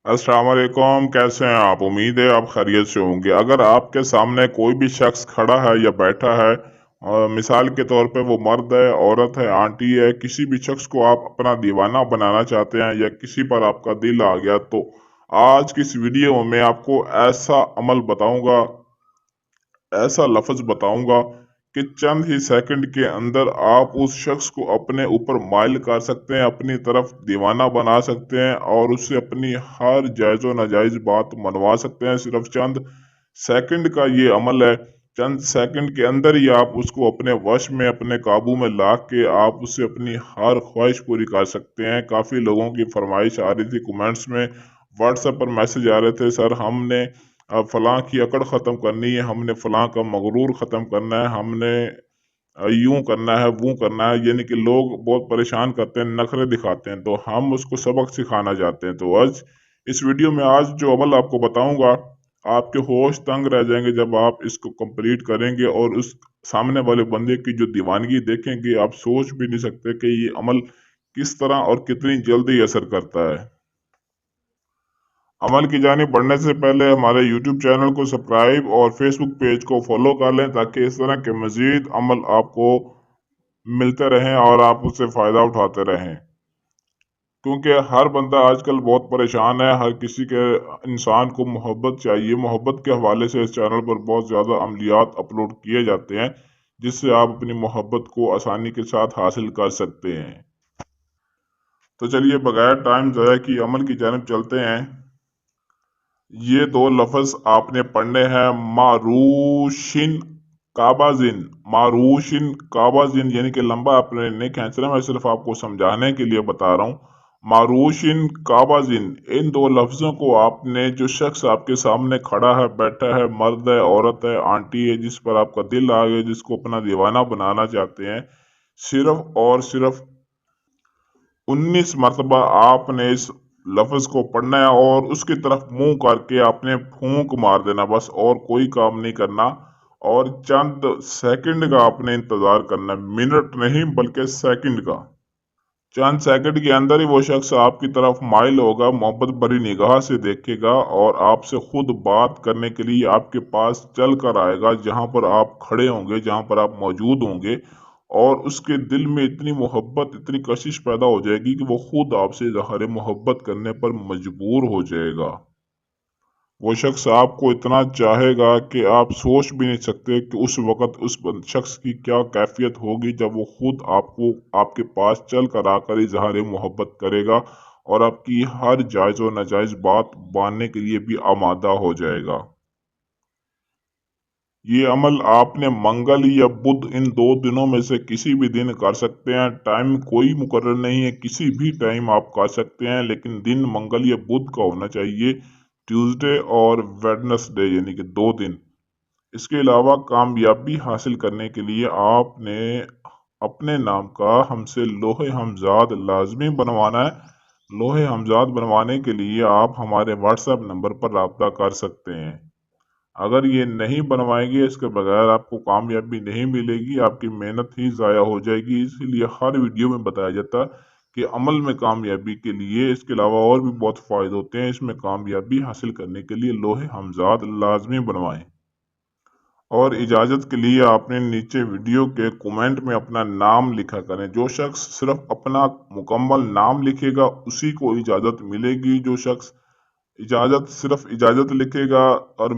अस्सलाम वालेकुम। कैसे हैं आप? उम्मीद है आप खैरियत से होंगे। अगर आपके सामने कोई भी शख्स खड़ा है या बैठा है और मिसाल के तौर पे वो मर्द है, औरत है, आंटी है, किसी भी शख्स को आप अपना दीवाना बनाना चाहते हैं या किसी पर आपका दिल आ गया, तो आज की इस वीडियो में आपको ऐसा अमल बताऊंगा, ऐसा लफ्ज बताऊंगा कि चंद ही सेकंड के अंदर आप उस शख्स को अपने ऊपर माइल कर सकते हैं, अपनी तरफ दीवाना बना सकते हैं और उससे अपनी हर जायज व नाजायज बात मनवा सकते हैं। सिर्फ चंद सेकंड का ये अमल है। चंद सेकंड के अंदर ही आप उसको अपने वश में, अपने काबू में ला के आप उससे अपनी हर ख्वाहिश पूरी कर सकते हैं। काफी लोगों की फरमाइश आ रही थी कमेंट्स में, व्हाट्सएप पर मैसेज आ रहे थे, सर हमने अब फलां की अकड़ ख़त्म करनी है, हमने फलां का मगरूर ख़त्म करना है, हमने यूं करना है, वो करना है। यानी कि लोग बहुत परेशान करते हैं, नखरे दिखाते हैं, तो हम उसको सबक सिखाना चाहते हैं। तो आज इस वीडियो में आज जो अमल आपको बताऊंगा, आपके होश तंग रह जाएंगे जब आप इसको कंप्लीट करेंगे और उस सामने वाले बंदे की जो दीवानगी देखेंगे, आप सोच भी नहीं सकते कि ये अमल किस तरह और कितनी जल्दी असर करता है। अमल की जानिब बढ़ने से पहले हमारे YouTube चैनल को सब्सक्राइब और Facebook पेज को फॉलो कर लें, ताकि इस तरह के मजीद अमल आपको मिलते रहें और आप उससे फ़ायदा उठाते रहें। क्योंकि हर बंदा आजकल बहुत परेशान है, हर किसी के इंसान को मोहब्बत चाहिए। मोहब्बत के हवाले से इस चैनल पर बहुत ज़्यादा अमलियात अपलोड किए जाते हैं, जिससे आप अपनी मोहब्बत को आसानी के साथ हासिल कर सकते हैं। तो चलिए बगैर टाइम ज़ाया किए अमल की जानिब चलते हैं। ये दो लफ्ज आपने पढ़ने हैं, मारूशिन काबाजिन। मारूशिन काबाजिन यानी कि लंबा आपने नहीं खींचना, मैं सिर्फ आपको समझाने के लिए बता रहा हूँ। मारूशिन काबाजिन, इन दो लफ्जों को आपने, जो शख्स आपके सामने खड़ा है, बैठा है, मर्द है, औरत है, आंटी है, जिस पर आपका दिल आ गया, जिसको अपना दीवाना बनाना चाहते हैं, सिर्फ और सिर्फ 19 मरतबा आपने इस लफ्ज को पढ़ना है और उसकी तरफ मुंह करके आपने फूंक मार देना, बस और कोई काम नहीं करना। और चंद सेकंड का आपने इंतजार करना है, मिनट नहीं बल्कि सेकंड का। चंद सेकंड के अंदर ही वो शख्स आपकी तरफ माइल होगा, मोहब्बत भरी निगाह से देखेगा और आपसे खुद बात करने के लिए आपके पास चल कर आएगा, जहां पर आप खड़े होंगे, जहां पर आप मौजूद होंगे। और उसके दिल में इतनी मोहब्बत, इतनी कशिश पैदा हो जाएगी कि वो खुद आपसे इजहार मोहब्बत करने पर मजबूर हो जाएगा। वो शख्स आपको इतना चाहेगा कि आप सोच भी नहीं सकते कि उस वक़्त उस शख्स की क्या कैफियत होगी, जब वो खुद आपको आपके पास चल कर आकर इजहार मोहब्बत करेगा और आपकी हर जायज़ और नाजायज़ बात मानने के लिए भी आमादा हो जाएगा। ये अमल आपने मंगल या बुध, इन दो दिनों में से किसी भी दिन कर सकते हैं। टाइम कोई मुकर्रर नहीं है, किसी भी टाइम आप कर सकते हैं, लेकिन दिन मंगल या बुध का होना चाहिए। ट्यूसडे और वेडनेसडे यानी कि 2 दिन। इसके अलावा कामयाबी हासिल करने के लिए आपने अपने नाम का हमसे लोहे हमजाद लाजमी बनवाना है। लोहे हमजाद बनवाने के लिए आप हमारे व्हाट्सएप नंबर पर राब्ता कर सकते हैं। अगर ये नहीं बनवाएंगे, इसके बगैर आपको कामयाबी नहीं मिलेगी, आपकी मेहनत ही ज़ाया हो जाएगी। इसीलिए हर वीडियो में बताया जाता है कि अमल में कामयाबी के लिए इसके अलावा और भी बहुत फ़ायदे होते हैं। इसमें कामयाबी हासिल करने के लिए लोहे हमजाद लाजमी बनवाएं। और इजाज़त के लिए आपने नीचे वीडियो के कमेंट में अपना नाम लिखा करें। जो शख्स सिर्फ अपना मुकम्मल नाम लिखेगा उसी को इजाज़त मिलेगी। जो शख्स इजाज़त सिर्फ इजाज़त लिखेगा और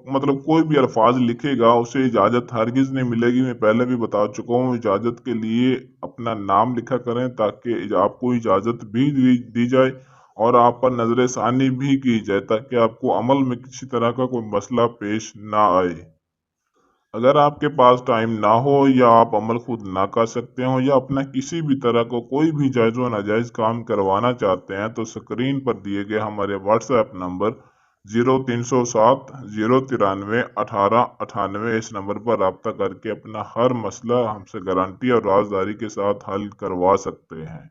मतलब कोई भी अल्फाज लिखेगा, उसे इजाज़त हरगिज़ नहीं मिलेगी। मैं पहले भी बता चुका हूँ, इजाज़त के लिए अपना नाम लिखा करें, ताकि आपको इजाज़त भी दी जाए और आप पर नजर षानी भी की जाए, ताकि आपको अमल में किसी तरह का कोई मसला पेश ना आए। अगर आपके पास टाइम ना हो या आप अमल खुद ना कर सकते हो या अपना किसी भी तरह को कोई भी जायज़ व नाजायज़ काम करवाना चाहते हैं, तो स्क्रीन पर दिए गए हमारे व्हाट्सएप नंबर 0307 093 1898, इस नंबर पर रब्ता करके अपना हर मसला हमसे गारंटी और राजदारी के साथ हल करवा सकते हैं।